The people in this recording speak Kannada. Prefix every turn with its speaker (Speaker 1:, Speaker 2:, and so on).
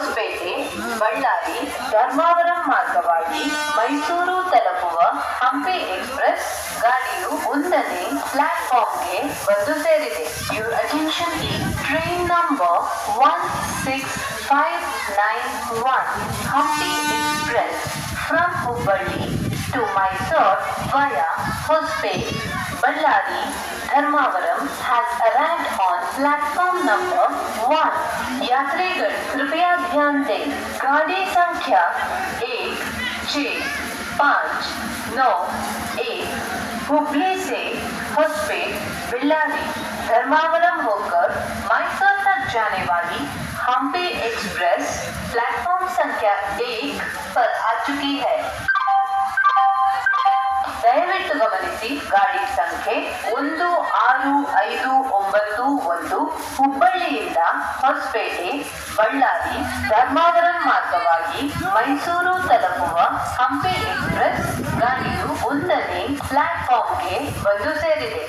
Speaker 1: ಹೊಸಪೇಟೆ, ಬಳ್ಳಾರಿ, ಧರ್ಮಾವರಂ ಮಾರ್ಗವಾಗಿ ಮೈಸೂರು ತಲುಪುವ ಹಂಪಿ ಎಕ್ಸ್‌ಪ್ರೆಸ್ ಗಾಡಿಯು 1ನೇ ಪ್ಲಾಟ್‌ಫಾರ್ಮ್‌ಗೆ ಬಂದು ಸೇರಿದೆ. Your attention is train number 16591 Hampi express from Hubballi to Mysore via Hospet, Ballari, Dharmavaram has arrived on platform number 1. यात्रीगण कृपया ध्यान दें, गाड़ी संख्या 16591 हुबली से होस्पेट, बेल्लारी, धर्मावरम होकर मैसूर तक जाने वाली हम्पी एक्सप्रेस प्लेटफॉर्म संख्या 1 पर आ चुकी है. ದಯವಿಟ್ಟು ಗಮನಿಸಿ, ಗಾಡಿ ಸಂಖ್ಯೆ 16591 ಹುಬ್ಬಳ್ಳಿಯಿಂದ ಹೊಸಪೇಟೆ, ಬಳ್ಳಾರಿ, ಧರ್ಮಾವರಂ ಮಾರ್ಗವಾಗಿ ಮೈಸೂರು ತಲುಪುವ ಹಂಪಿ ಎಕ್ಸ್‌ಪ್ರೆಸ್ ಗಾಡಿಯು 1ನೇ ಪ್ಲಾಟ್‌ಫಾರ್ಮ್‌ಗೆ ಬಂದು ಸೇರಿದೆ.